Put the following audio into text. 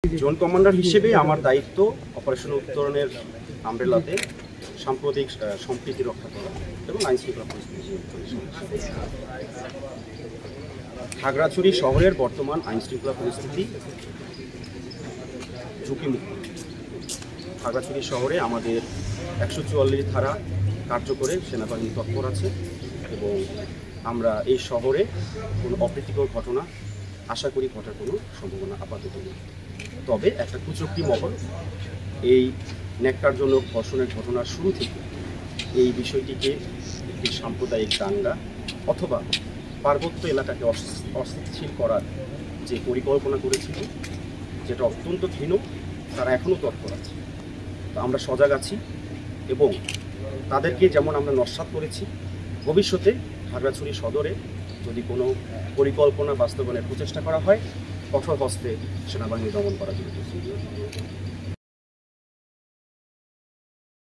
Zone commander হিসেবে আমার দায়িত্ব অপারেশন উত্তরণের আমব্রেলাতে সাম্প্রতিক সম্প্রীতি রক্ষা করা এবং আইন শৃঙ্খলা পরিস্থিতি। খাগড়াছড়ি শহরের বর্তমান আইন শৃঙ্খলা পরিস্থিতি ঝুঁকিমুক্ত। খাগড়াছড়ি শহরে আমাদের 144 ধারা কার্যকরে সেনাবাহিনী তৎপর আছে এবং আমরা এই শহরে কোনো অপ্রীতিকর ঘটনা আশা করি ঘটার কোনো সম্ভাবনা আপাতত নেই। তবে একটা কুচক্রী মহল এই ন্যাক্কারজনক ধর্ষণের ঘটনার শুরু থেকে এই বিষয়টিকে একটি সাম্প্রদায়িক দাঙ্গা অথবা পার্বত্য এলাকাকে অস্থিতিশীল করার যে পরিকল্পনা করেছিল, যেটা অত্যন্ত ঘৃণ্য, তারা এখনও তৎপর আছে। তো আমরা সজাগ আছি এবং তাদেরকে যেমন আমরা নস্যাৎ করেছি, ভবিষ্যতে খাগড়াছড়ি সদরে যদি কোনো পরিকল্পনা বাস্তবায়নের প্রচেষ্টা করা হয়, কঠোর হস্তে সেনাবাহিনী দমন করা যেতে।